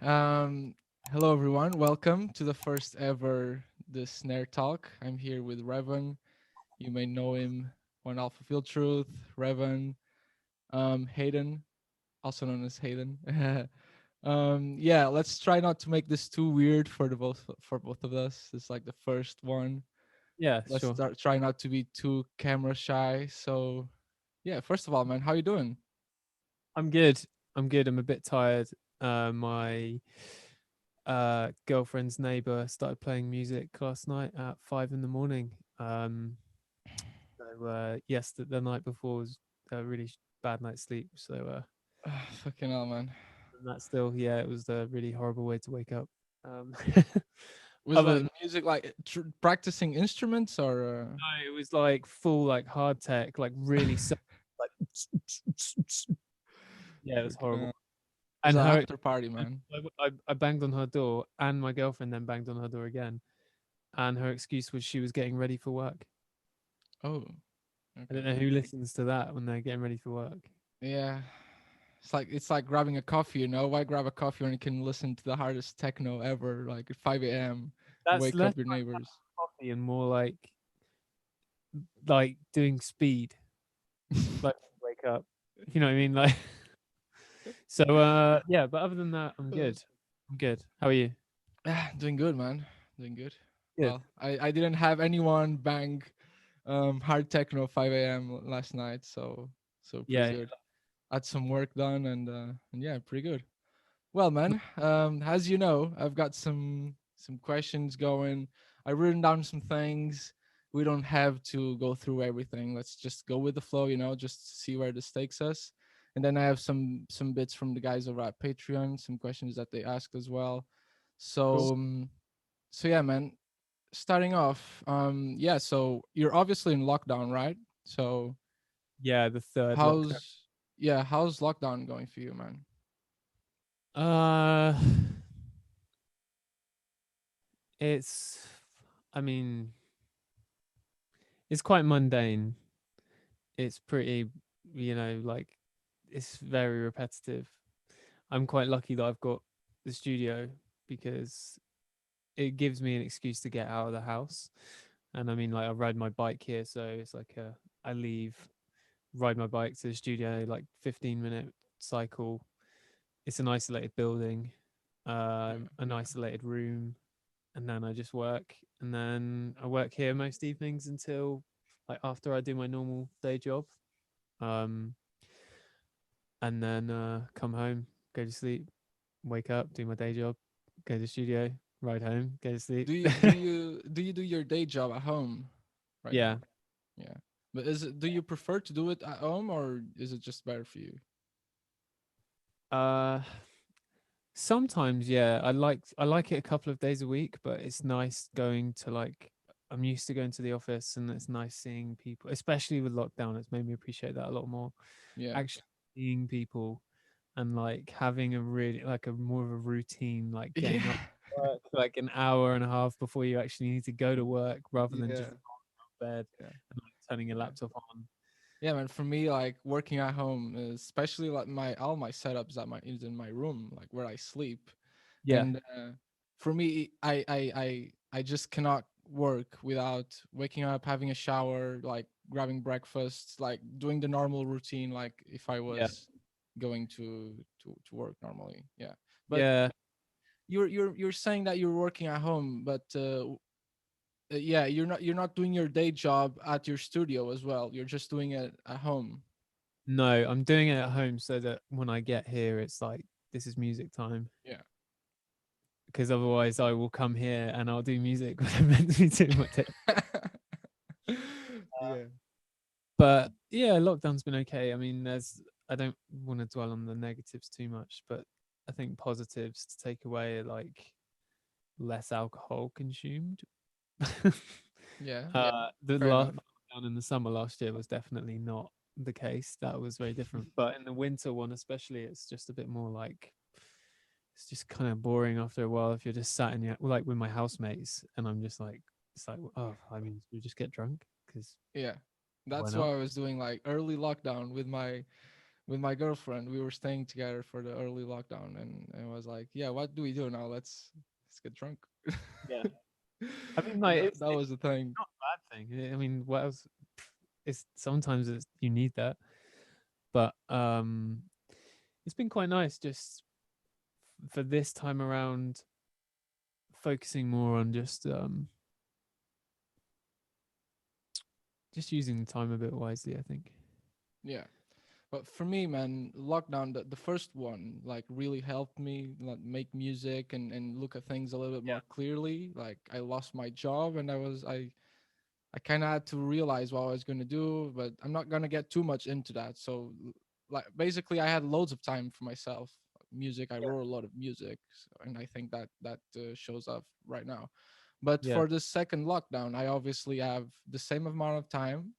Um, Hello everyone. Welcome to the first ever the Snare Talk. I'm here with Revan. You may know him on Alpha Field Truth. Revan, Hayden, also known as Hayden. Yeah, let's try not to make this too weird for both of us. It's like the first one. Yeah, Let's sure. try not to be too camera shy. So yeah, first of all, man, how you doing? I'm good. I'm good. I'm a bit tired. My girlfriend's neighbor started playing music last night at 5 in the morning. Yes, the night before was a really bad night's sleep. Fucking hell, man. And that still, yeah, it was a really horrible way to wake up. Um, Was other like than music like practicing instruments or? no, it was like full like hard tech, like really like yeah, it was Freaking horrible. hell. It was And an her, after party, man. I banged on her door, and my girlfriend then banged on her door again. And her excuse was she was getting ready for work. Oh, I don't okay. know who listens to that when they're getting ready for work. Yeah. It's like grabbing a coffee, you know? Why grab a coffee when you can listen to the hardest techno ever, like at 5 a.m. That's Wake up less your neighbors. coffee and more like doing speed, like wake up. You know what I mean? Like yeah, but other than that, I'm good. I'm good. How are you? Doing good, man. Doing good. Good. Well, I didn't have anyone bang hard techno 5 a.m. last night, so pretty Yeah. good. Had some work done and yeah, pretty good. Well, man, as you know, I've got some questions going. I've written down some things. We don't have to go through everything. Let's just go with the flow, just see where this takes us. And then I have some bits from the guys over at Patreon, some questions that they asked as well. Cool. So so yeah, man. Starting off, yeah. So you're obviously in lockdown, right? So Yeah, the third lockdown. how's lockdown going for you, man? Uh, it's. I mean, it's quite mundane. It's pretty, like it's very repetitive. I'm quite lucky that I've got the studio because it gives me an excuse to get out of the house. And I mean, like I ride my bike here, so it's like I leave, ride my bike to the studio, like 15-minute cycle. It's an isolated building, Yeah. an isolated room, and then I just work. And then I work here most evenings until like after I do my normal day job. Um, and then come home, go to sleep, wake up, do my day job, go to the studio, ride home, go to sleep. Do you do your day job at home right Yeah. now? Yeah. But do you prefer to do it at home or is it just better for you? Uh Sometimes, yeah. I like it a couple of days a week, but it's nice going to like I'm used to going to the office and it's nice seeing people, especially with lockdown. It's made me appreciate that a lot more. Yeah. Actually seeing people and like having a really like a more of a routine, like getting Yeah. up work like an hour and a half before you actually need to go to work rather than just Yeah. bed Yeah. and like turning your Yeah. laptop on. Yeah, man. For me, like working at home, especially like my all my setups is in my room, like where I sleep, Yeah. and for me, I just cannot work without waking up, having a shower, like grabbing breakfast, like doing the normal routine, like if I Yeah. was going to work normally. Yeah, but Yeah. you're saying that you're working at home, but yeah, you're not doing your day job at your studio as well. You're just doing it at home. No, I'm doing it at home so that when I get here it's like this is music time. Yeah. Because otherwise I will come here and I'll do music when I'm meant to be doing my day. Yeah. But yeah, lockdown's been okay. I mean, I don't want to dwell on the negatives too much, but I think positives to take away are like less alcohol consumed. Yeah. The Fair last enough. lockdown in the summer last year was definitely not the case. That was very different. But in the winter one, especially, it's just a bit more like it's just kind of boring after a while if you're just sat in your like with my housemates and I'm just like it's like oh I mean we just get drunk because Yeah. why That's not. what I was doing like early lockdown with my with my girlfriend. We were staying together for the early lockdown, and I was like, yeah, what do we do now? Let's get drunk. Yeah. I mean, like That it's was the thing. not a bad thing. I mean, what else? It's sometimes you need that, but it's been quite nice just for this time around, focusing more on just using the time a bit wisely, I think. Yeah. But for me, man, lockdown, the first one, like really helped me like make music and look at things a little bit more clearly. Like I lost my job and I kind of had to realize what I was going to do, but I'm not going to get too much into that. So like basically I had loads of time for myself. Music, I wrote a lot of music, and I think that shows up right now. But Yeah. for the second lockdown, I obviously have the same amount of time.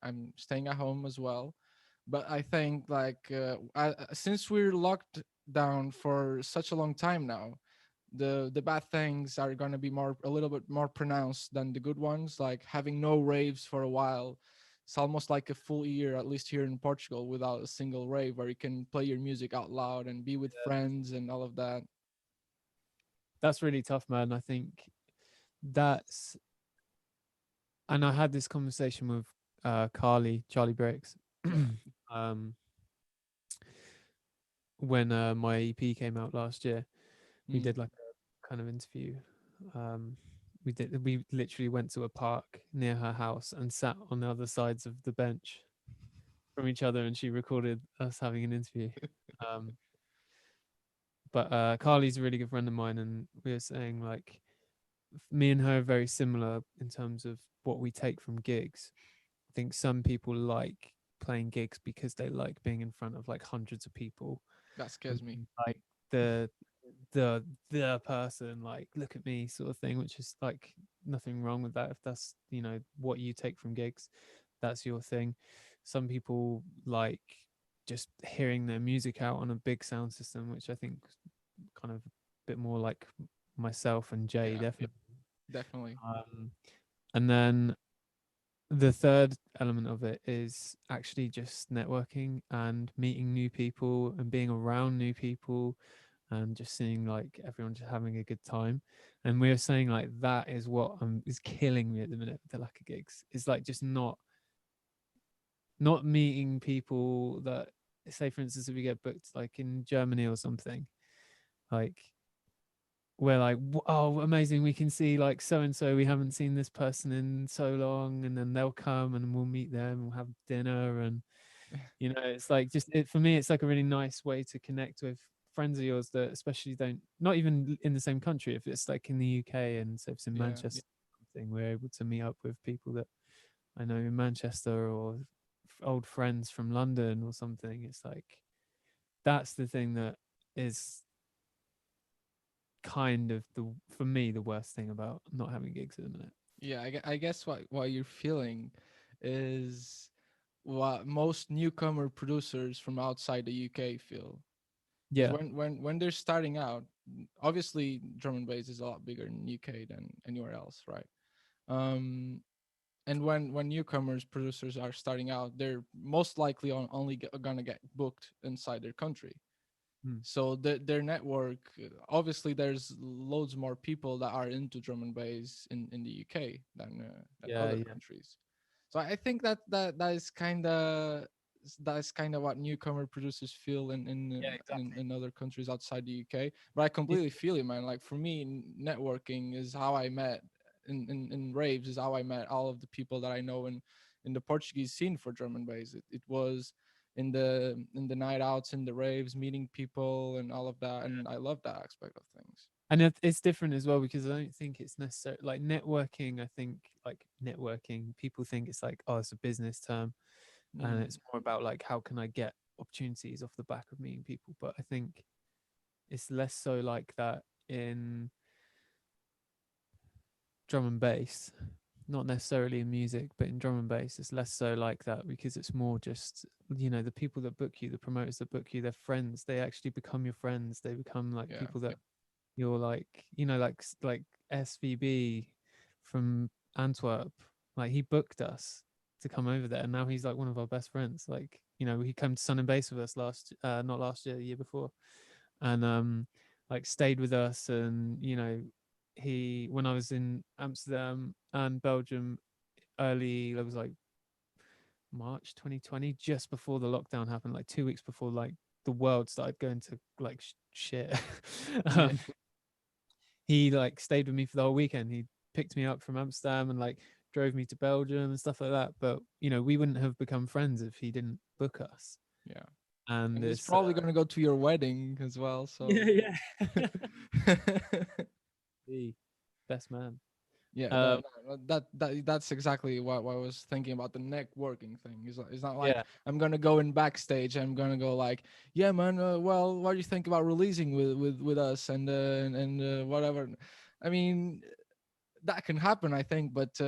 I'm staying at home as well. But I think like since we're locked down for such a long time now, the bad things are going to be more a little bit more pronounced than the good ones, like having no raves for a while. It's almost like a full year, at least here in Portugal, without a single rave where you can play your music out loud and be with friends and all of that. That's really tough, man. I think that's, and I had this conversation with Charlie Breaks, Yeah. um, when my EP came out last year. We Mm. did like a kind of interview. Um, we literally went to a park near her house and sat on the other sides of the bench from each other, and she recorded us having an interview. Um, but Carly's a really good friend of mine, and we were saying like me and her are very similar in terms of what we take from gigs. I think some people like playing gigs because they like being in front of like hundreds of people That and scares me. being, like the the person, like look at me sort of thing, which is like nothing wrong with that if that's what you take from gigs, that's your thing. Some people like just hearing their music out on a big sound system, which I think kind of a bit more like myself and Jay, Yeah, definitely. definitely. um, and then the third element of it is actually just networking and meeting new people and being around new people and just seeing like everyone just having a good time. And we were saying like that is what is killing me at the minute with the lack of gigs. It's like just not meeting people that, say for instance, if we get booked like in Germany or something, like we're like, oh, amazing, we can see like so and so, we haven't seen this person in so long, and then they'll come and we'll meet them, we'll have dinner, and it's like just for me it's like a really nice way to connect with friends of yours that especially don't, not even in the same country. If it's like in the UK and so if it's in Yeah. Manchester or something, we're able to meet up with people that I know in Manchester, or old friends from London or something. It's like that's the thing that is kind of the, for me, the worst thing about not having gigs at the minute. Yeah, I guess what you're feeling is what most newcomer producers from outside the UK feel. Because Yeah. when they're starting out, obviously drum and bass is a lot bigger in UK than anywhere else, right? Um, and when newcomers producers are starting out, they're most likely only gonna get booked inside their country. Mm. So their network, obviously there's loads more people that are into drum and bass in the UK than Yeah, other yeah, countries. So I think that's kind of what newcomer producers feel yeah, exactly. in other countries outside the UK. But I It's, completely feel it, man. Like for me, networking is how I met in raves is how I met all of the people that I know in the Portuguese scene for drum and bass. It was in the night outs, in the raves, meeting people and all of that, and I love that aspect of things. and it's different as well because I don't think it's necessary like networking. I think like networking, people think it's like, oh, it's a business term, and Mm, it's more about like how can I get opportunities off the back of meeting people. But I think it's less so like that in drum and bass, not necessarily in music, but in drum and bass it's less so like that because it's more just the people that book you, the promoters that book you, they're friends. They actually become your friends. They become like yeah, people that you're like, like SVB from Antwerp, like he booked us to come over there and now he's like one of our best friends. Like he came to Sun and Bass with us not last year, the year before, and like stayed with us, and he when I was in Amsterdam and Belgium early, it was like March 2020, just before the lockdown happened, like 2 weeks before like the world started going to like shit. Yeah, um, he like stayed with me for the whole weekend. He picked me up from Amsterdam and like drove me to Belgium and stuff like that. But we wouldn't have become friends if he didn't book us. yeah. And And he's it's probably gonna go to your wedding as well. yeah, So yeah. The best man. yeah, Um, that's exactly what I was thinking about the networking thing. It's not like yeah, I'm gonna go in backstage. I'm gonna go like, yeah, man. Well, what do you think about releasing with us and whatever? I mean, that can happen, I think, but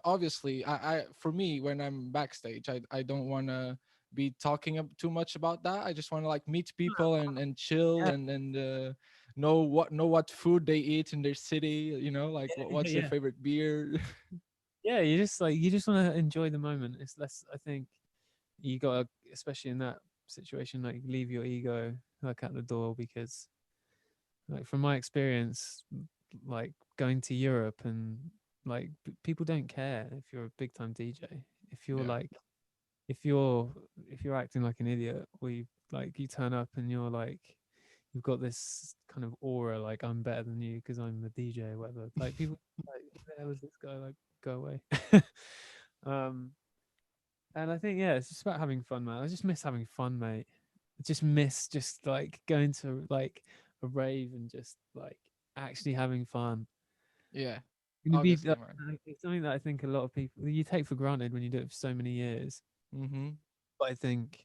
obviously, I for me when I'm backstage, I don't want to be talking too much about that. I just want to like meet people and chill yeah, and know what food they eat in their city. Like what's their yeah, favorite beer. yeah. You just want to enjoy the moment. It's less. I think you got to, especially in that situation, like leave your ego like at the door because like from my experience, like going to Europe and like people don't care if you're a big time DJ. If you're Yeah, like if you're if you're acting like an idiot or you turn up and you're like you've got this kind of aura like I'm better than you because I'm a DJ or whatever. Like people like who the hell is this guy? Like go away. um and I think yeah, it's just about having fun, man. I just miss having fun, mate. I just miss just like going to like a rave and just like actually having fun. yeah, Gonna be obviously, man. it's something that I think a lot of people you take for granted when you do it for so many years. Mm-hmm. But I think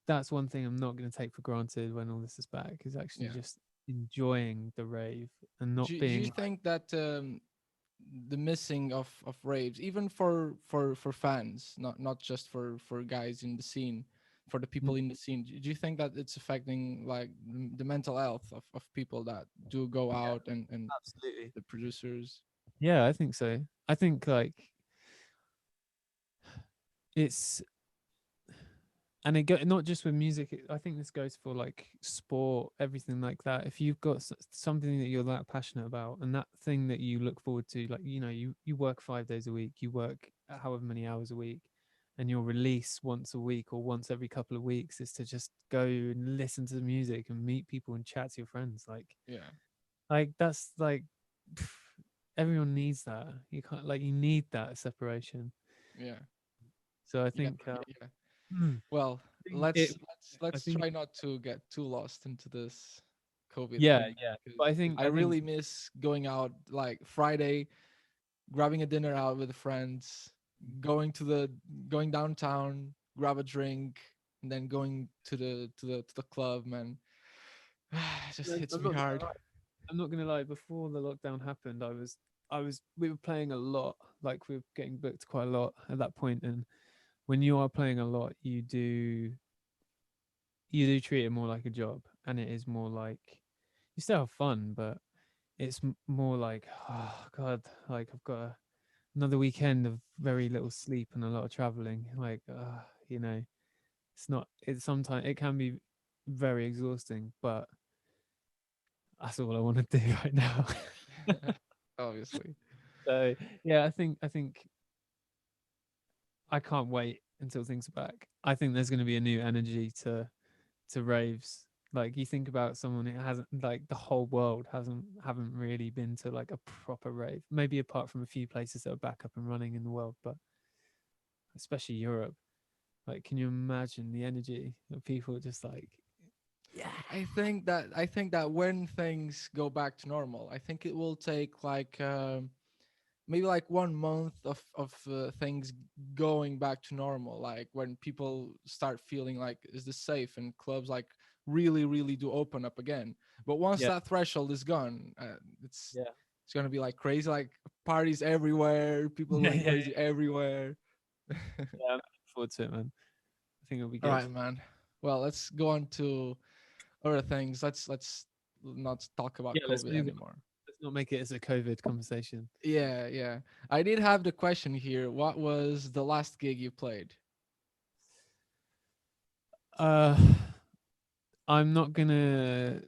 that's one thing I'm not going to take for granted when all this is back is actually Yeah. just enjoying the rave and not Do you being like think that the missing of raves, even for fans, not just for guys in the scene, for the "Mm, people in the scene, do you think that it's affecting like the mental health of people that do go yeah, out and absolutely. the producers? Yeah, I think so. I think like it's and it go not just with music. I think this goes for like sport, everything like that. If you've got something that you're that passionate about, and that thing that you look forward to, like you work 5 days a week, you work however many hours a week, and your release once a week or once every couple of weeks is to just go and listen to the music and meet people and chat to your friends. Yeah, Like that's like pff, everyone needs that. You can't like you need that separation. yeah, So I yeah, think yeah. mm, Well, I think it. let's I let's think try not to get too lost into this COVID yeah, thing yeah. But because I I think really miss going out like Friday, grabbing a dinner out with friends, going to the going downtown, grab a drink, and then going to the club, man. It just hits I'm me not gonna hard. lie. I'm not gonna lie. Before the lockdown happened, we were playing a lot. Like we were getting booked quite a lot at that point. And when you are playing a lot, you do treat it more like a job, and it is more like you still have fun, but it's more like oh god, like I've got another weekend of very little sleep and a lot of traveling. Like it's not. It's sometimes it can be very exhausting, but that's all I want to do right now. Obviously. So yeah, I think I can't wait until things are back. I think there's going to be a new energy to raves. Like you think about someone who hasn't like the whole world haven't really been to like a proper rave. Maybe apart from a few places that are back up and running in the world, but especially Europe. Like, can you imagine the energy of people just like yeah, I think that when things go back to normal, I think it will take like maybe like 1 month of things going back to normal, like when people start feeling like is this safe and clubs like really do open up again. But once yeah, that threshold is gone, it's yeah, it's gonna be like crazy, like parties everywhere, people yeah, going yeah, crazy everywhere. yeah. I'm looking forward to it, man. I think it'll be All good. right, man. Well, let's go on to other things. Let's not talk about Yeah, let's COVID move on. anymore. Let's not make it as a COVID conversation. Yeah, yeah. I did have the question here. What was the last gig you played? Uh, I'm not gonna.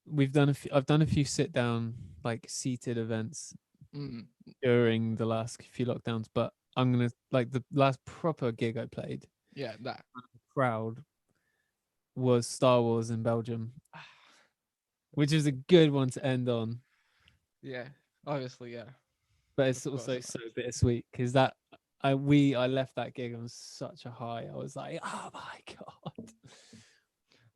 We've done a few. I've done a few sit down, like seated events Mm, during the last few lockdowns, but I'm gonna like the last proper gig I played. yeah, that. Crowd was Star Wars in Belgium, which is a good one to end on. Yeah, obviously, yeah, But of it's course. also so bittersweet because that I left that gig on such a high. I was like, oh my god.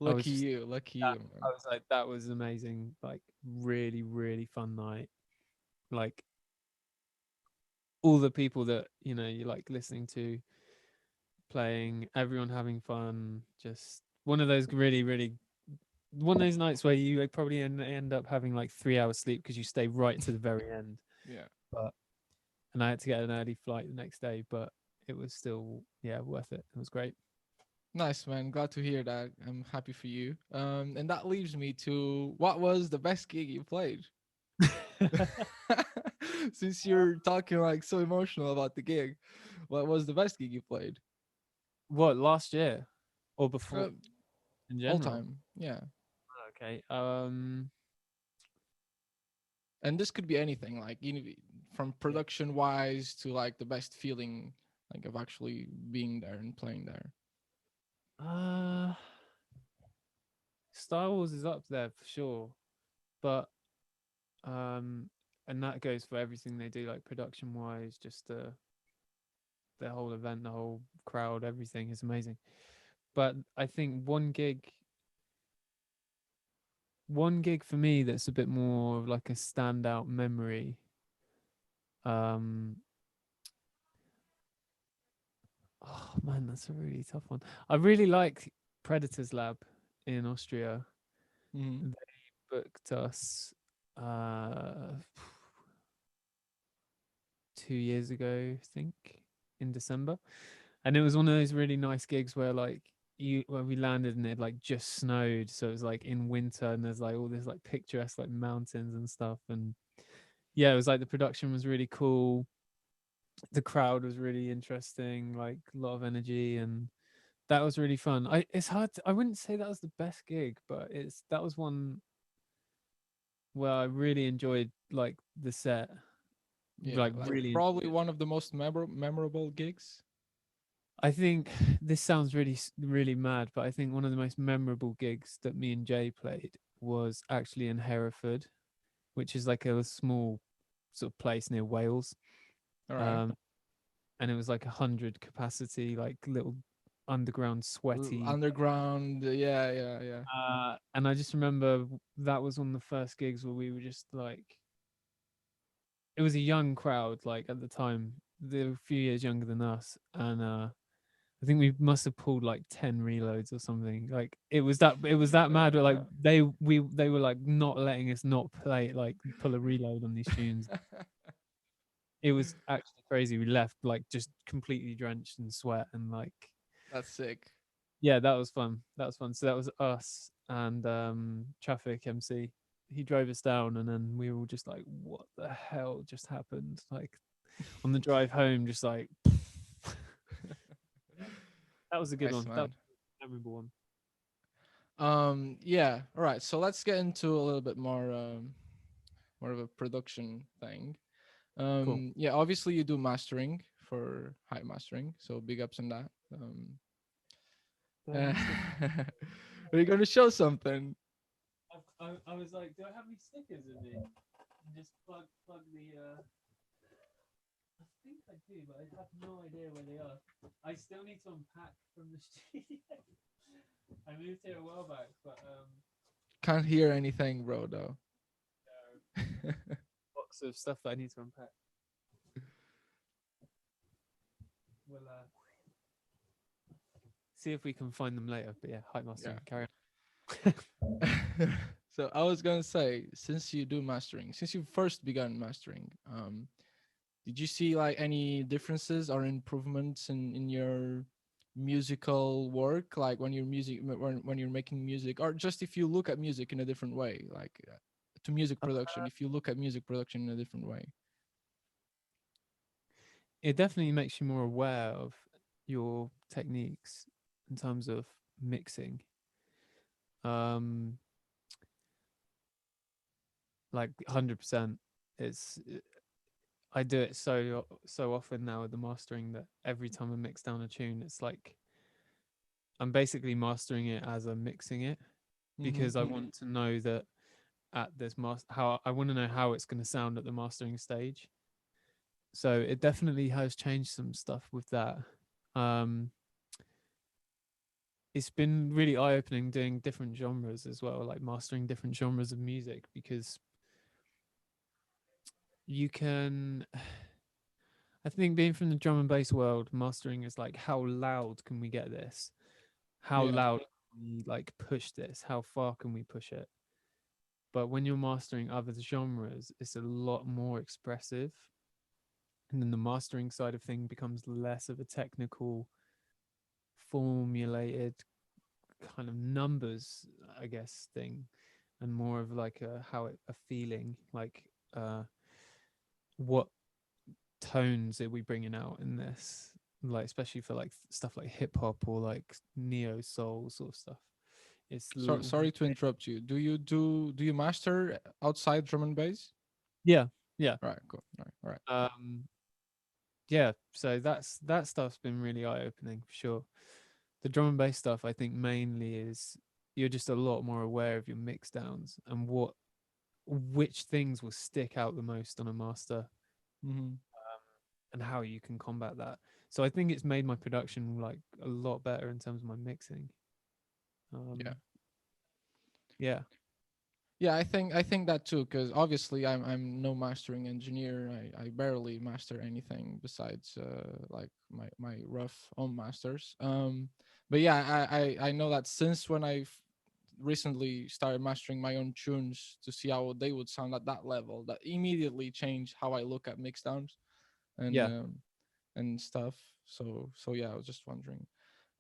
I was just Lucky that, you, I man. was like, that was amazing. Like really, really fun night. Like all the people that you like listening to playing, everyone having fun. Just one of those really, really one of those nights where you like, probably end up having like 3 hours sleep because you stay right to the very end. Yeah, But and I had to get an early flight the next day, but it was still worth it. It was great. nice, man. Glad to hear that. I'm happy for you. And that leaves me to what was the best gig you played? Since you're talking like so emotional about the gig, what was the best gig you played? What, last year or before Uh, in all general? time, yeah. Okay. And this could be anything, like from Yeah. production wise to like the best feeling, like of actually being there and playing there. Uh, Star Wars is up there for sure, but um, and that goes for everything they do, like production wise, just the whole event, the whole crowd, everything is amazing. But I think one gig for me that's a bit more of like a standout memory. Um, oh man, that's a really tough one. I really like Predators Lab in Austria. Mm-hmm. They booked us uh 2 years ago, I think, in December. And it was one of those really nice gigs where like where we landed and it like just snowed. So it was like in winter and there's like all this like picturesque like mountains and stuff. And yeah, it was like the production was really cool. The crowd was really interesting, like a lot of energy, and that was really fun. It's hard I wouldn't say that was the best gig, but it's that was one where I really enjoyed like the set. Yeah, Like like really probably enjoyed. one of the most memorable gigs. I think this sounds really mad, but I think one of the most memorable gigs that me and Jay played was actually in Hereford, which is like a small sort of place near Wales. All right. Um, and it was like 100 capacity, like little underground sweaty. Underground, yeah, yeah, yeah. And I just remember that was one of the first gigs where we were just like, it was a young crowd, like at the time, they were a few years younger than us, and I think we must have pulled like 10 reloads or something. Like it was that mad. But like they were like not letting us not play like pull a reload on these tunes. It was actually crazy. We left like just completely drenched in sweat and like That's sick. yeah, that was fun. That was fun. So that was us and Traffic MC. He drove us down and then we were all just like, what the hell just happened? Like on the drive home, just like that was a good Nice, one. That was man. a memorable one. Yeah. All right. So let's get into a little bit more of a production thing. Cool. Yeah. Obviously, you do mastering for high mastering, so big ups on that. Do I have Uh, any stickers? are you going to show something? I was like, do I have any stickers in me? And just plug the. I think I do, but I have no idea where they are. I still need to unpack from the studio. I moved here a while back, but Can't hear anything, bro. Though. box of stuff that I need to unpack. We'll see if we can find them later. But yeah, hype Yeah. mastering. Carry on. So I was gonna say, since you do mastering, since you first begun mastering, did you see like any differences or improvements in your musical work, like when you're making music, or just if you look at music in a different way, like to music production, if you look at music production in a different way? It definitely makes you more aware of your techniques in terms of. mixing. Um, like 100%. It's I do it so often now with the mastering that every time I mix down a tune, it's like I'm basically mastering it as I'm mixing it Mm-hmm. because I want to know that at this master how I want to know how it's going to sound at the mastering stage. So it definitely has changed some stuff with that. Um, it's been really eye opening doing different genres as well, like mastering different genres of music because you can. I think being from the drum and bass world, mastering is like how loud can we get this? How Yeah. loud can we like push this? How far can we push it? But when you're mastering other genres, it's a lot more expressive. And then the mastering side of thing becomes less of a technical, formulated kind of numbers, I guess, thing, and more of like a feeling, like what tones are we bringing out in this, like especially for like stuff like hip hop or like neo soul sort of stuff. It's Sorry to interrupt you. Do you master outside drum and bass? yeah, yeah. All right, cool. All right. Um, yeah, so that stuff's been really eye opening for sure. The drum and bass stuff, I think, mainly is you're just a lot more aware of your mix downs and which things will stick out the most on a master, Mm-hmm. and how you can combat that. So I think it's made my production like a lot better in terms of my mixing. Yeah. Um, yeah, Yeah, I think that too, because obviously I'm no mastering engineer. I barely master anything besides like my rough own masters. But yeah, I know that since when I've recently started mastering my own tunes to see how they would sound at that level, that immediately changed how I look at mixdowns and yeah. and stuff. So yeah, I was just wondering.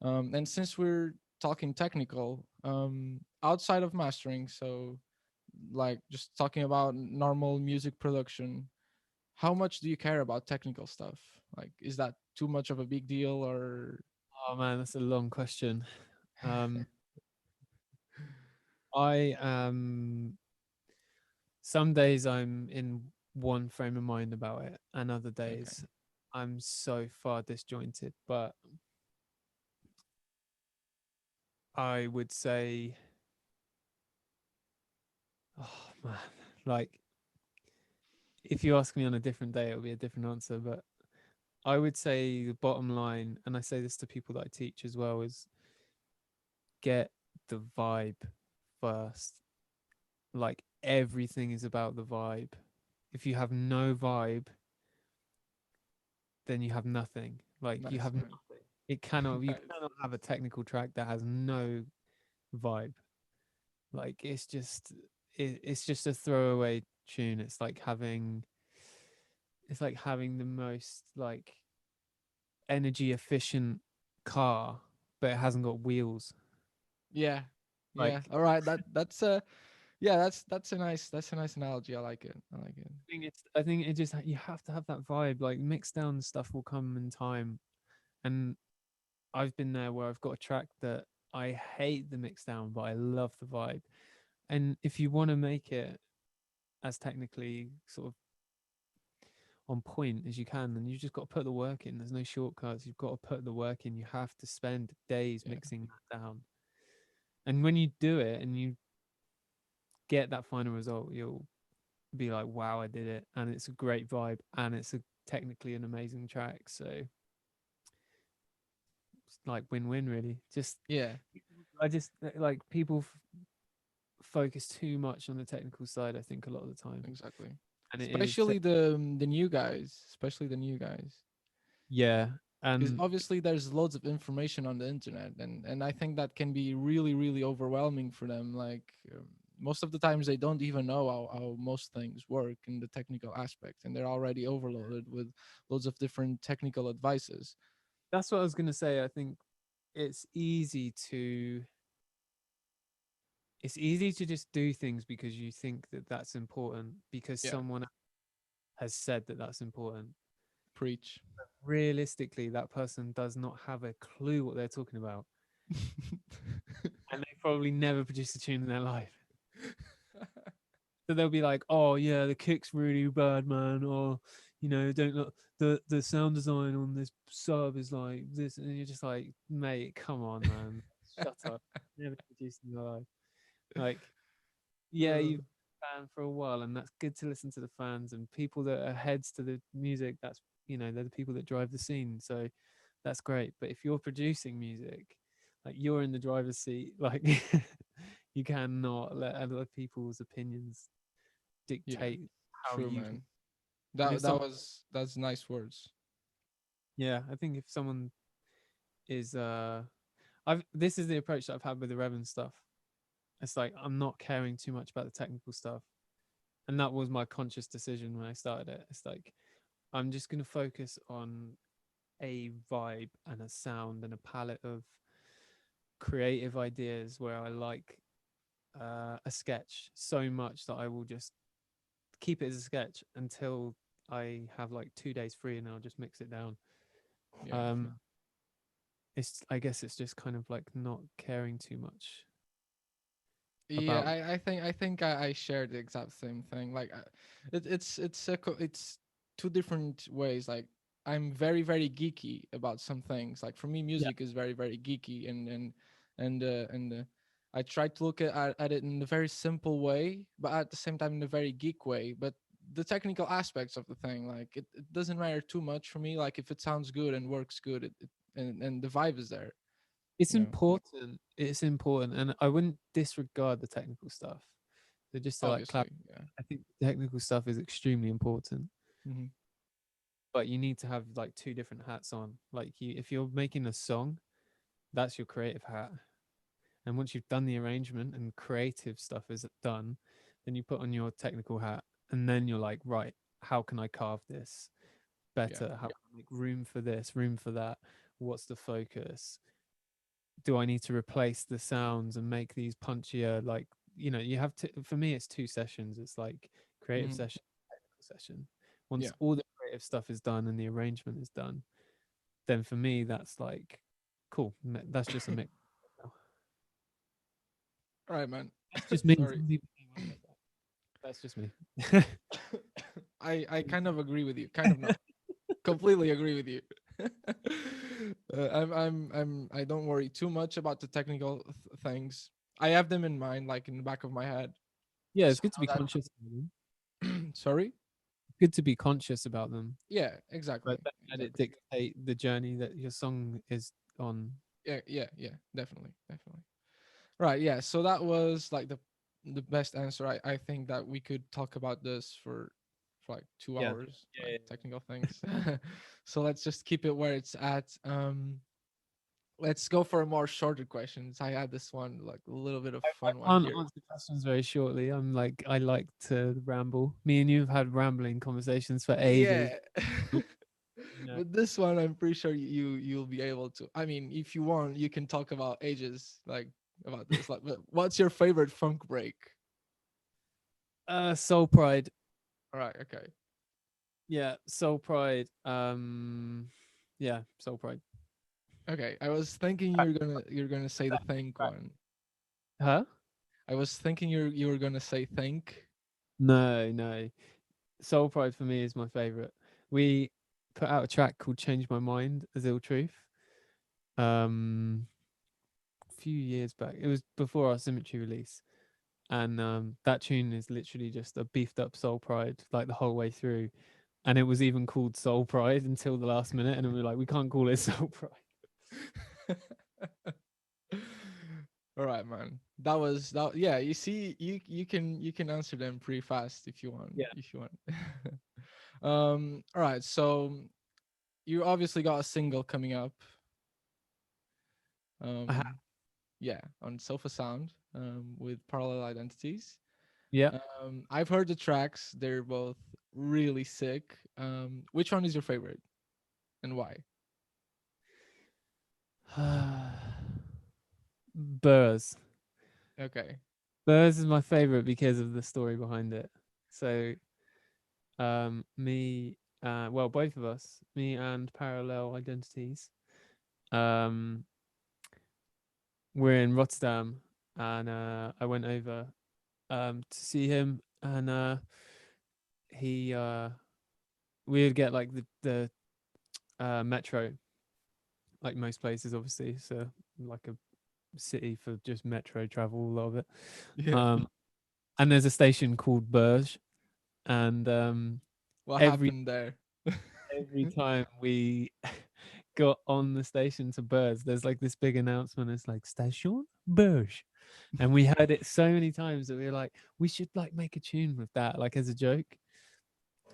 And since we're talking technical, outside of mastering, so like just talking about normal music production, how much do you care about technical stuff? Like, is that too much of a big deal or? Oh man, that's a long question. Um, I some days I'm in one frame of mind about it, and other Okay. days I'm so far disjointed. But I would say, oh man, like if you ask me on a different day, it'll be a different answer. But I would say the bottom line, and I say this to people that I teach as well, is get the vibe first. Like everything is about the vibe. If you have no vibe, then you have nothing. Like you Nice, have man. nothing. It cannot you Nice. cannot have a technical track that has no vibe. Like it's just a throwaway tune. It's like having the most like energy efficient car, but it hasn't got wheels. Yeah. Yeah. Like All right. That's yeah, that's a nice analogy. I like it. I like it. I think it just you have to have that vibe. Like mixed down stuff will come in time, and I've been there where I've got a track that I hate the mix down, but I love the vibe. And if you want to make it as technically sort of on point as you can, then you just got to put the work in. There's no shortcuts. You've got to put the work in. You have to spend days Yeah. mixing that down. And when you do it and you get that final result, you'll be like, wow, I did it. And it's a great vibe and it's technically an amazing track. So it's like win win, really. Yeah. I just like people focus too much on the technical side, I think, a lot of the time. Exactly. And it is, Especially the new guys. Especially the new guys. yeah. Because And obviously there's loads of information on the internet, and I think that can be really overwhelming for them. Like most of the times they don't even know how most things work in the technical aspect, and they're already overloaded with loads of different technical advices. that's what I was going to say. I think it's easy to it's easy to just do things because you think that that's important because Yeah. someone has said that that's important. Preach. Realistically, that person does not have a clue what they're talking about. and they probably never produced a tune in their life. So they'll be like, "Oh yeah, the kick's really bad, man," or don't look the sound design on this sub is like this, and you're just like, "Mate, come on, man, shut up." Never produced in your life. Like, yeah, Uh, you've been a fan for a while, and that's good to listen to the fans and people that are heads to the music. That's they're the people that drive the scene. So that's great. But if you're producing music, like you're in the driver's seat, like you cannot let other people's opinions yeah, dictate how true, you can. man. And if some, That's nice words. yeah, I think if someone is, I've this is the approach that I've had with the Revan stuff. It's like I'm not caring too much about the technical stuff, and that was my conscious decision when I started it. It's like I'm just going to focus on a vibe and a sound and a palette of creative ideas where I like a sketch so much that I will just keep it as a sketch until I have like 2 days free, and I'll just mix it down. Yeah. Um, it's I guess it's just kind of like not caring too much Yeah, about. I share the exact same thing. Like, it's two different ways. Like, I'm very geeky about some things. Like for me, Yeah, music is very geeky, and I try to look at it in a very simple way, but at the same time in a very geek way. But the technical aspects of the thing, like it doesn't matter too much for me. Like if it sounds good and works good, and the vibe is there, it's you know. important. It's important, and I wouldn't disregard the technical stuff. So just to like clarify, Obviously, yeah. I think the technical stuff is extremely important, Hmm. but you need to have like two different hats on. Like if you're making a song, that's your creative hat. And once you've done the arrangement and creative stuff is done, then you put on your technical hat, and then you're like, right, how can I carve this Yeah. better? How can I make room for this, room for that? What's the focus? Do I need to replace the sounds and make these punchier? Like, you have to, for me, it's two sessions. It's like creative Hmm. session, technical session. Yeah. Once all the creative stuff is done and the arrangement is done, then for me, that's like, cool. That's just a mix. All right, man. That's just me. Sorry. Some people don't work like that. That's just me. I kind of agree with you. Kind of not. Completely agree with you. I don't worry too much about the technical things. I have them in mind, like in the back of my head. Yeah, it's So good to I be know conscious about them. that. Sorry. Good to be conscious about them, Yeah. Exactly. but don't let it Exactly. dictate the journey that your song is on. Yeah. Yeah. Yeah. Definitely. Definitely. Right. Yeah. So that was like the best answer. I think that we could talk about this for like two Yeah. hours, like Yeah. technical things. So let's just keep it where it's at. Let's go for a more shorter questions. I had this one like a little bit of I fun one can't here. answer questions very shortly. I like to ramble. Me and you have had rambling conversations for ages. Yeah. You know. But this one I'm pretty sure you'll be able to. I mean, if you want, you can talk about ages like about this. Like, but what's your favorite funk break? Soul Pride. All right, okay. Yeah, Soul Pride. Yeah, Soul Pride. Okay. I was thinking you're gonna say the think one. Huh? I was thinking you were gonna say think. No, no. Soul Pride for me is my favorite. We put out a track called "Change My Mind" as Ill Truth. Um, a few years back. It was before our Symmetry release, and that tune is literally just a beefed up Soul Pride like the whole way through. And it was even called Soul Pride until the last minute, and we were like, we can't call it Soul Pride. All right, man. That was that. Yeah, you see, you can answer them pretty fast if you want. Yeah. If you want. All right. So you obviously got a single coming up. I Um. Yeah, on Sofa Sound. With Parallel Identities. Yeah. I've heard the tracks. They're both really sick. Which one is your favorite and why? Burrs. Okay. Burrs is my favorite because of the story behind it. So, well, both of us, me and Parallel Identities, um, we're in Rotterdam, and I went over to see him, and he we would get like the metro, like most places, obviously. So like a city for just metro travel, a lot of it. Yeah. Um, and there's a station called Burj, and What every happened there? every time we got on the station to Burj, there's like this big announcement. It's like Station Burj, and we heard it so many times that we were like, we should like make a tune with that, like as a joke.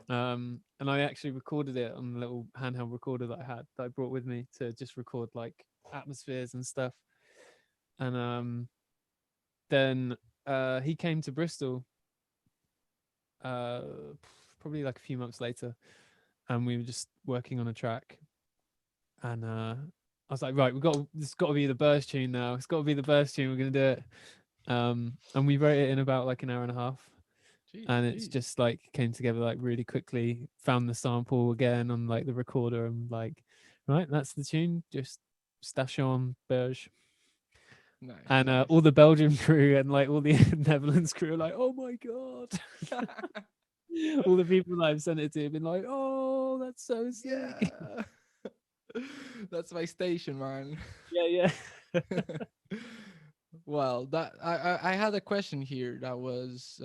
And I actually recorded it on the little handheld recorder that I had that I brought with me to just record like atmospheres and stuff. And then he came to Bristol uh, probably like a few months later, and we were just working on a track. And I was like, right, this got to be the burst tune now. It's got to be the burst tune. We're gonna do it. And we wrote it in about like an hour and a half, and it's Jeez. just like came together like really quickly. Found the sample again on like the recorder, and like, right, that's the tune. Just stash on Berge. Nice, And nice. all the Belgian crew and like all the Netherlands crew are like, oh my god. All the people that I've sent it to have been like, oh, that's so sick. Yeah. That's my station, man. Yeah, yeah. Well, that I had a question here that was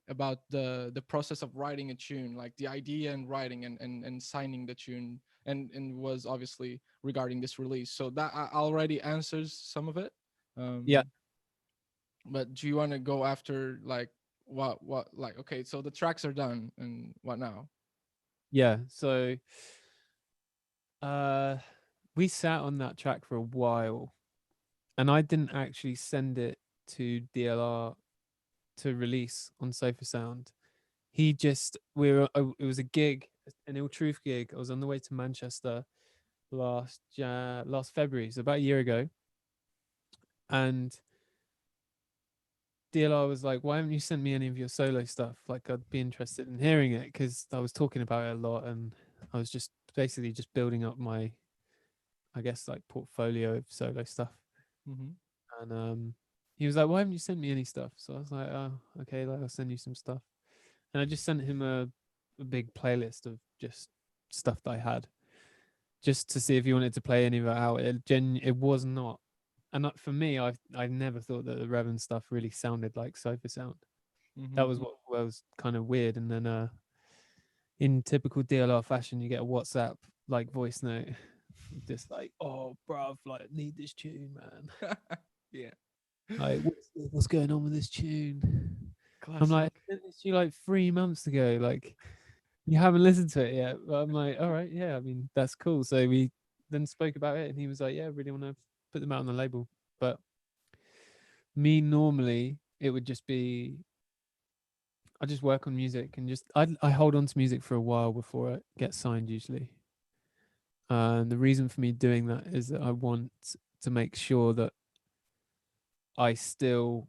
about the process of writing a tune, like the idea and writing and signing the tune, and was obviously regarding this release. So that already answers some of it. Yeah, Um, but do you want to go after like what like okay, so the tracks are done and what now? yeah. So uh we sat on that track for a while, and I didn't actually send it to DLR to release on Sofa Sound. He just it was a gig, an Ill Truth gig. I was on the way to Manchester last February, so about a year ago, and DLR was like, "Why haven't you sent me any of your solo stuff? Like, I'd be interested in hearing it because I was talking about it a lot, and I was just basically just building up my, I guess, like portfolio of solo stuff." Mm-hmm. And he was like, "Why haven't you sent me any stuff?" So I was like, "Oh, okay, like I'll send you some stuff." And I just sent him a big playlist of just stuff that I had, just to see if he wanted to play any of it out. It was not, and for me, I never thought that the Revan stuff really sounded like Sofa Sound. That Mm-hmm. was what was kind of weird. And then in typical DLR fashion, you get a WhatsApp like voice note, just like, "Oh, bruv, like need this tune, man. Yeah. Like, what's going on with this tune?" I'm like, Classic. "I sent this to you like 3 months ago. Like, you haven't listened to it yet." But I'm like, "All right, yeah, I mean, that's cool." So we then spoke about it, and he was like, "Yeah, I really want to put them out on the label." But me, normally, it would just be, I just work on music and just, I hold on to music for a while before it gets signed, usually. And the reason for me doing that is that I want to make sure that I still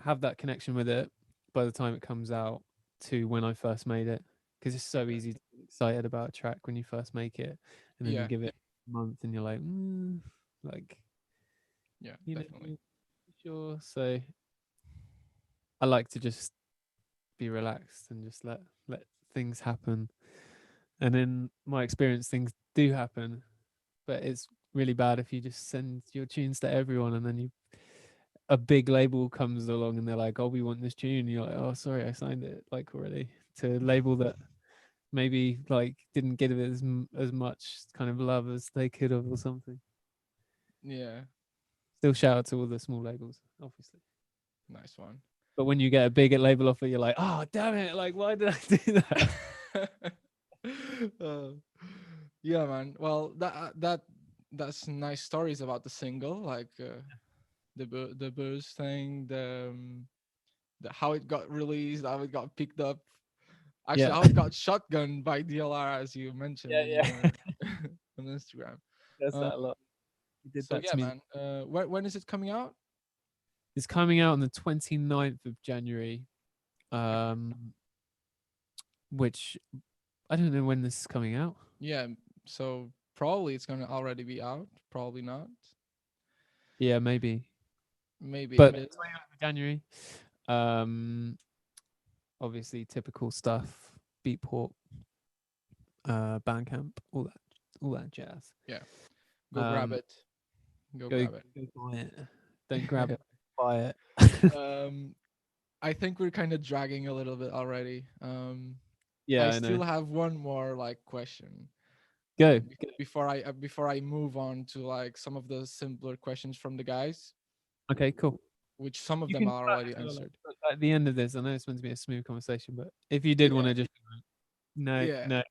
have that connection with it by the time it comes out to when I first made it. Because it's so Okay. easy to get excited about a track when you first make it, and then you Yeah. give it a month and you're like, like, Yeah. you know, Definitely. sure. So I like to just be relaxed and just let things happen. And in my experience, things do happen, but it's really bad if you just send your tunes to everyone, and then a big label comes along and they're like, "Oh, we want this tune." And you're like, "Oh, sorry, I signed it like already to a label that maybe like didn't give it as much kind of love as they could have or something." Yeah. Still shout out to all the small labels, obviously. Nice one. But when you get a big label offer, you're like, "Oh, damn it! Like, why did I do that?" uh, yeah, man. Well, that's nice stories about the single, like the boost thing, the how it got released, how it got picked up. Actually, Yeah, how it got shotgunned by DLR, as you mentioned yeah, in yeah. your on Instagram. Does Um, that a lot. He did so that yeah, to me. man. When is it coming out? It's coming out on the 29th of January, Okay. um, which I don't know when this is coming out. Yeah. So probably it's gonna already be out. Probably not. Yeah, maybe. Maybe But it is. 29th of January, um, obviously typical stuff. Beatport, Bandcamp, all that jazz. Yeah, go grab Um, it. Go go grab it. go buy it. Don't grab it, buy it. um, I think we're kind of dragging a little bit already. Yeah, I I know. still have one more like question. Go. Before I move on to like some of the simpler questions from the guys, Okay, cool. which some of You them can are chat already as well, answered. at the end of this. I know it's meant to be a smooth conversation, but if you did want Yeah, to just no, yeah. no,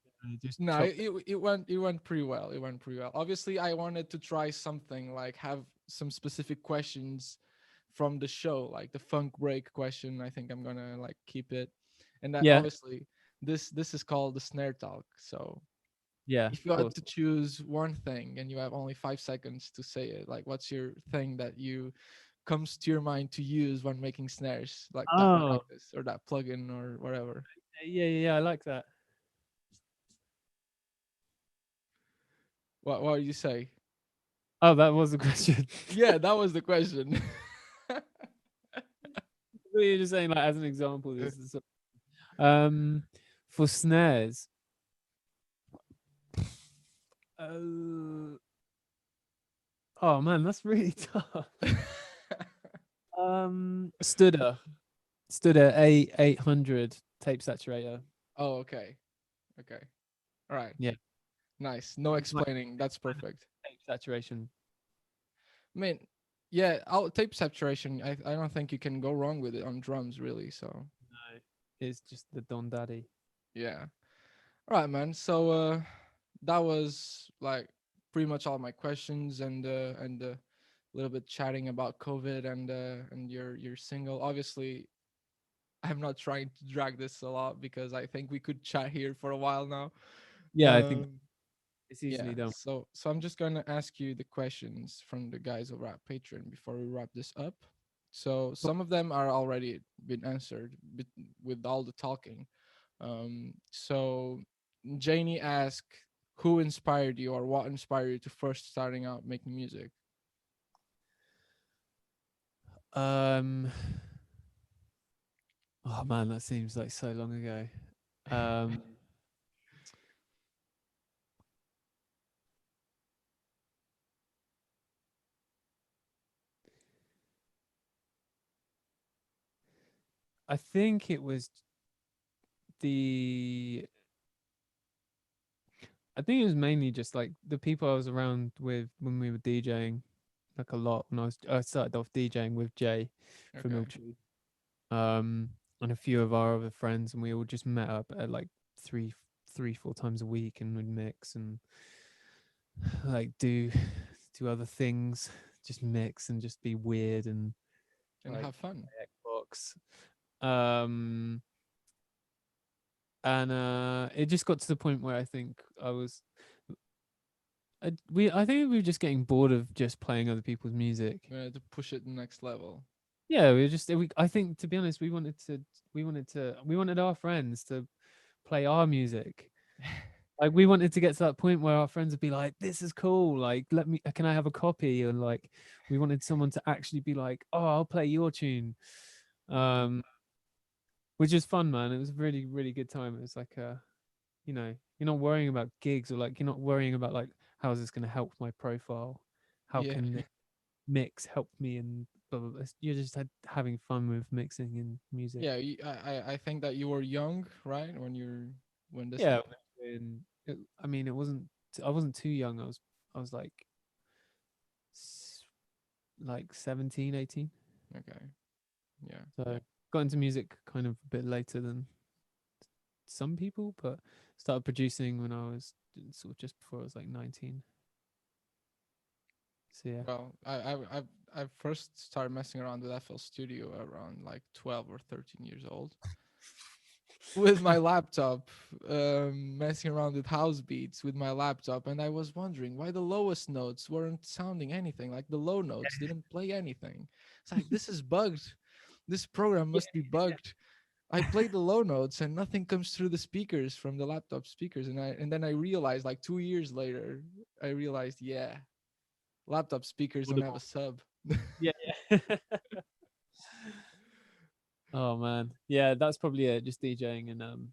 just No, chop it. it went pretty well. It went pretty well. Obviously, I wanted to try something like have some specific questions from the show, like the funk break question. I think I'm gonna like keep it, and that Yeah, obviously this is called the snare talk. So yeah, if of you had course. to choose one thing and you have only 5 seconds to say it, like what's your thing that you comes to your mind to use when making snares, like Oh, this or that plugin or whatever? yeah, yeah, yeah. I like that. What do you say? Oh, that was the question. Yeah, that was the question. You're just saying, like, as an example, this is um for snares. Uh, oh man, that's really tough. Studer, Studer A800 tape saturator. Oh, okay. Okay. All right. Yeah, Nice. No like explaining. That's kind of perfect. tape saturation. I mean, yeah, tape saturation. I don't think you can go wrong with it on drums, really. So No, it's just the Don Daddy. yeah. All right, man. So that was like pretty much all my questions and a little bit chatting about COVID and your single. Obviously, I'm not trying to drag this a lot because I think we could chat here for a while now. Yeah, I think Um, it's yeah. easily done. So I'm just gonna ask you the questions from the guys over at Patreon before we wrap this up. So some of them are already been answered with all the talking. So Janie asked, "Who inspired you, or what inspired you to first starting out making music?" Um, oh man, that seems like so long ago. Um, I think it was the. I think it was mainly just like the people I was around with when we were DJing, like a lot. When I started off DJing with Jay from Okay, Miltree, um, and a few of our other friends, and we all just met up at like three, 4 times a week, and would mix and like do other things, just mix and just be weird and and like have fun. Xbox. Um, and it just got to the point where I think I think we were just getting bored of just playing other people's music. To push it next level. Yeah, we were just I think, to be honest, we wanted our friends to play our music. Like, we wanted to get to that point where our friends would be like, "This is cool. Like, can I have a copy?" And like, we wanted someone to actually be like, "Oh, I'll play your tune," um, which is fun, man. It was a really, really good time. It was like, you're not worrying about gigs, or like you're not worrying about like, how is this going to help my profile? How Yeah, can this mix help me? And blah, blah, blah. You're just having fun with mixing and music. yeah. I think that you were young, right, when this Yeah, happened. I mean, I wasn't too young. I was like 17, 18. Okay, yeah. So got into music kind of a bit later than some people, but started producing when I was sort of just before I was like 19. So yeah. Well, I first started messing around with FL Studio around like 12 or 13 years old with my laptop, messing around with house beats with my laptop, and I was wondering why the lowest notes weren't sounding anything. Like the low notes didn't play anything. It's like this is bugged. This program Yeah, must be bugged. I play the low notes and nothing comes through the speakers from the laptop speakers, and then I realized like 2 years later, I realized, yeah, laptop speakers don't have a audible. sub. Yeah, yeah. Oh man, yeah, that's probably it. Just DJing and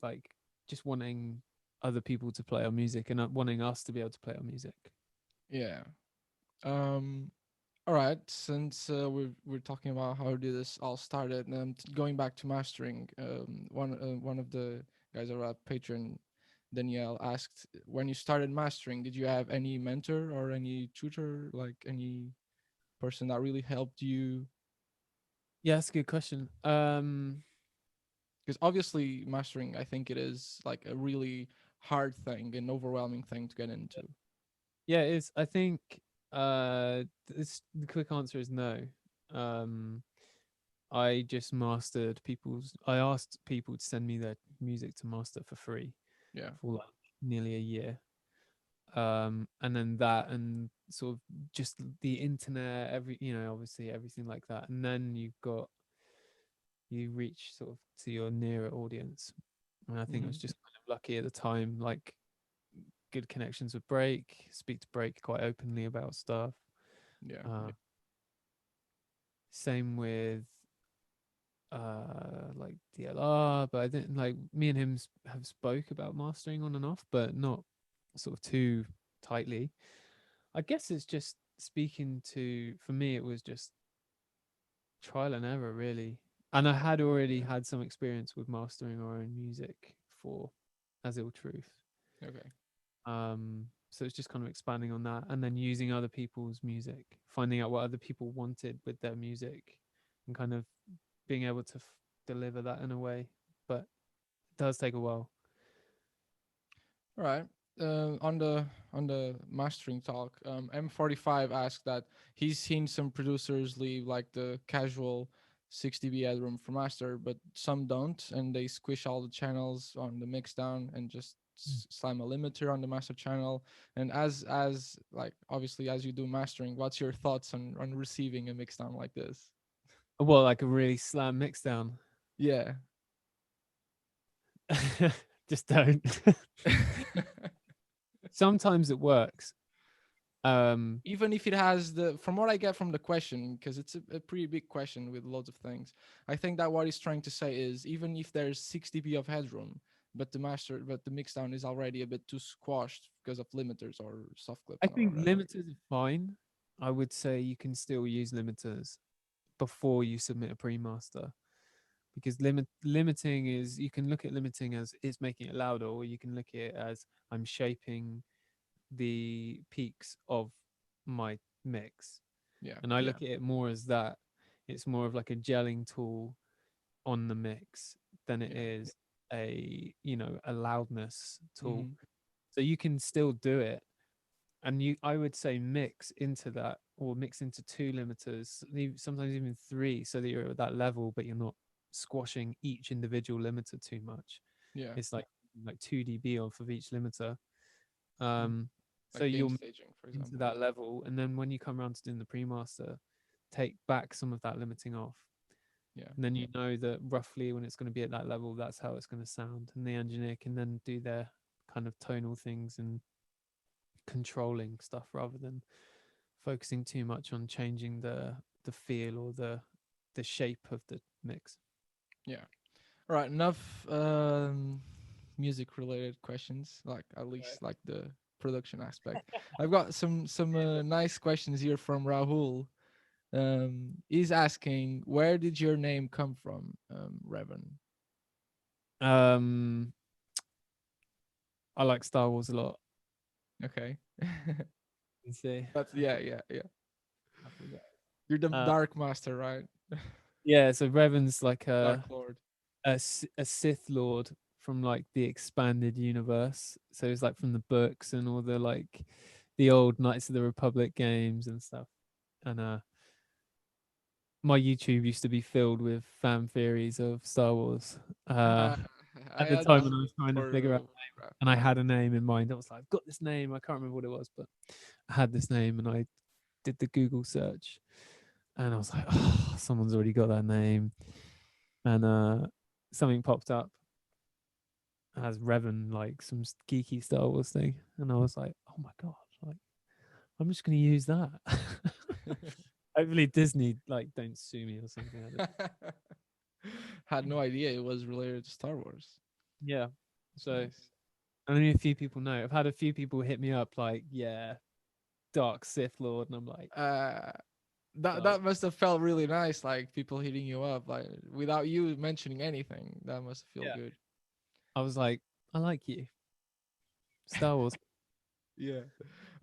like just wanting other people to play our music and wanting us to be able to play our music. Yeah. Um. All right. Since we're talking about how did this all started, and going back to mastering, one of the guys over at Patreon, Danielle, asked, when you started mastering, did you have any mentor or any tutor, like any person that really helped you? Yeah, that's a good question. Because obviously mastering, I think it is like a really hard thing and overwhelming thing to get into. Yeah, it is. I think the quick answer is no. Um, I just mastered people's. I asked people to send me their music to master for free Yeah. for like nearly a year. And then that and sort of just the internet, obviously everything like that. And then you reach sort of to your nearer audience. And I think it was Hmm. just kind of lucky at the time, like good connections with Break, speak to Break quite openly about stuff. Yeah. Same with like DLR, but I didn't like me and him have spoke about mastering on and off, but not sort of too tightly. I guess it's just speaking to for me it was just trial and error really. And I had already had some experience with mastering our own music for As Ill Truth. Okay. So it's just kind of expanding on that and then using other people's music, finding out what other people wanted with their music and kind of being able to deliver that in a way. But it does take a while. All right. On the mastering talk, M45 asked that he's seen some producers leave like the casual 6 dB headroom for master, but some don't, and they squish all the channels on the mix down and just slam a limiter on the master channel. And as like obviously as you do mastering, what's your thoughts on receiving a mix down like this? Well, like a really slam mix down. Yeah. Just don't. Sometimes it works. Even if it has the, from what I get from the question, because it's a pretty big question with lots of things, I think that what he's trying to say is even if there's 6 dB of headroom, but the mixdown is already a bit too squashed because of limiters or soft clips I or think whatever. limiters are fine. I would say you can still use limiters before you submit a pre-master because limiting is you can look at limiting as it's making it louder, or you can look at it as I'm shaping the peaks of my mix. Yeah, And I yeah, look at it more as that. It's more of like a gelling tool on the mix than it yeah. is a loudness tool. Hmm. So you can still do it, and I would say mix into that or mix into two limiters, sometimes even three, so that you're at that level, but you're not squashing each individual limiter too much. Yeah. It's like 2 dB off of each limiter. Mm. So Like gain you'll mix staging, for into example. that level, and then when you come around to doing the pre-master, take back some of that limiting off, Yeah, and then you know that roughly when it's going to be at that level, that's how it's going to sound, and the engineer can then do their kind of tonal things and controlling stuff rather than focusing too much on changing the feel or the shape of the mix. yeah. All right, enough music related questions, like at least like the production aspect. I've got some nice questions here from Rahul. He's asking, where did your name come from, Revan? Um, I like Star Wars a lot. Okay. You see, That's, yeah, yeah, yeah. I forgot. You're the Uh, Dark Master, right? yeah, so Revan's like Dark Lord. a Sith Lord from like the expanded universe. So it's like from the books and all the old Knights of the Republic games and stuff. And my YouTube used to be filled with fan theories of Star Wars. Uh, I at the had time this when I was trying to for figure out, Warcraft. and I had a name in mind. I was like, I've got this name. I can't remember what it was, but I had this name, and I did the Google search, and I was like, oh, someone's already got that name, and something popped up as Revan, like some geeky Star Wars thing, and I was like, oh my god, like I'm just gonna use that. Hopefully Disney like don't sue me or something. Had no idea it was related to Star Wars. Yeah. It's So nice. only a few people know. I've had a few people hit me up like, yeah, Dark Sith Lord, and I'm like, Uh, that dark. that must have felt really nice, like people hitting you up, like without you mentioning anything. That must feel Yeah. good. I was like, I like you, Star Wars. Yeah.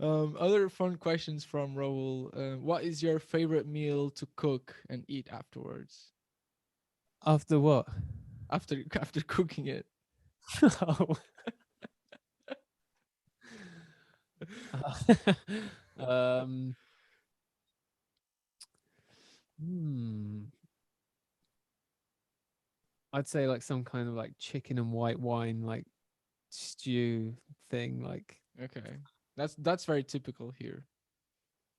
Other fun questions from Raul. What is your favorite meal to cook and eat afterwards? After what? After after cooking it. Oh. um. Hmm. I'd say like some kind of like chicken and white wine like stew thing. Like Okay. That's very typical here.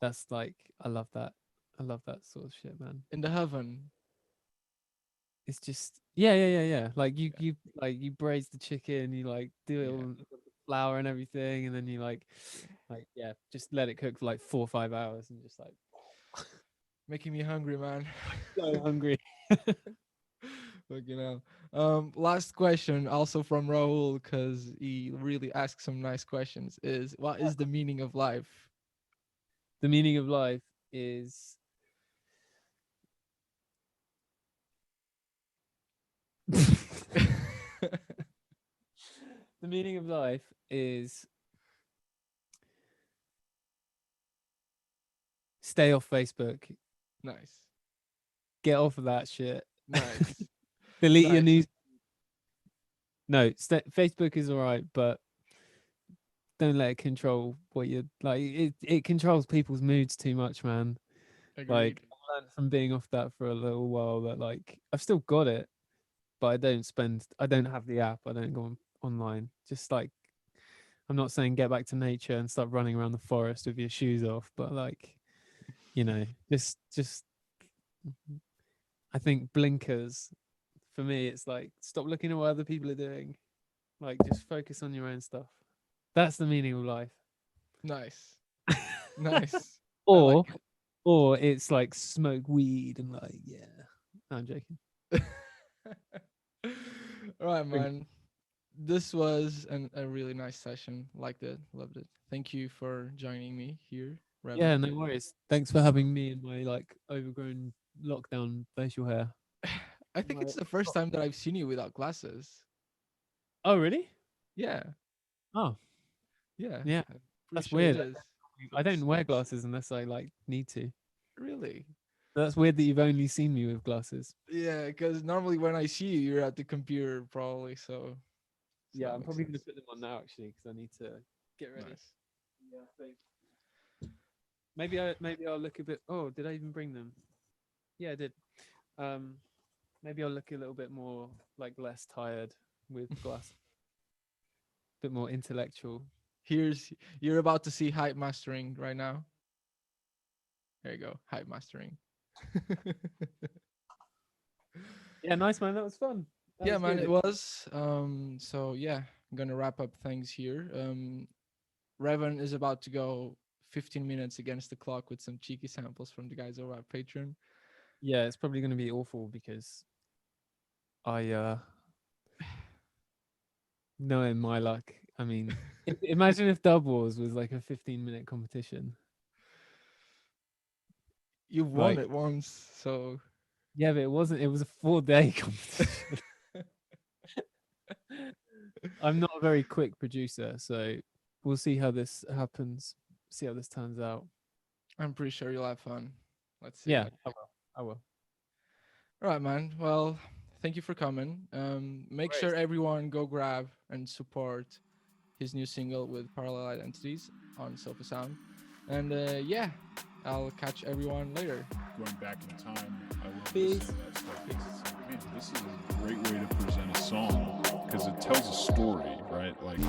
that's like I love that. I love that sort of shit, man. In the oven. It's just yeah. Like you Yeah. you like you braise the chicken, you like do it all Yeah. with the flour and everything, and then you Yeah. like yeah, just let it cook for like 4 or 5 hours, and just like Making me hungry, man. so hungry. Fucking hell. Last question, also from Raul, because he really asked some nice questions. Is what is the meaning of life? The meaning of life is the meaning of life is stay off Facebook, Nice, get off of that shit, nice, delete your nice. news. No, Facebook is all right, but don't let it control what you like. It controls people's moods too much, man. Agreed. Like I learned from being off that for a little while that like I've still got it, but I don't have the app. I don't go online. Just like I'm not saying get back to nature and start running around the forest with your shoes off, but like just I think blinkers for me. It's like stop looking at what other people are doing. Like just focus on your own stuff. That's the meaning of life. Nice, nice. I or like or it's like smoke weed and like yeah. No, I'm joking. it. All right, man. This was a really nice session. Liked it, loved it. Thank you for joining me here, Yeah, Revan. no worries. Thanks for having me in my like overgrown lockdown facial hair. I think it's the first time that I've seen you without glasses. Oh, really? Yeah, Oh, yeah. yeah. I'm pretty That's sure it weird. is. I don't wear glasses unless I like need to. Really? That's weird that you've only seen me with glasses. Yeah, because normally when I see you, you're at the computer probably. So Yeah, that I'm makes probably gonna sense. put them on now actually because I need to get ready. Nice. Yeah, so maybe I'll look a bit. Oh, did I even bring them? Yeah, I did. Um, maybe I'll look a little bit more like less tired with glasses, a bit more intellectual. Here's you're about to see hype mastering right now. There you go, hype mastering. Yeah, nice man. That was fun. That Yeah, was man, good. it was. So yeah, I'm gonna wrap up things here. Revan is about to go 15 minutes against the clock with some cheeky samples from the guys over at Patreon. Yeah, it's probably gonna be awful because I knowing my luck. I mean, imagine if Dub Wars was like a 15-minute competition. You've won Like, it once, so yeah, but it wasn't. It was a 4-day competition. I'm not a very quick producer, so we'll see how this happens. See how this turns out. I'm pretty sure you'll have fun. Let's see. Yeah, I will. I will. All right, man. Well, thank you for coming. Make Great. sure everyone go grab and support his new single with Parallel Identities on Sofa Sound. And yeah, I'll catch everyone later. Going back in time, I love Peace. listening to that stuff because it's like, man, this is a great way to present a song because it tells a story, right? Like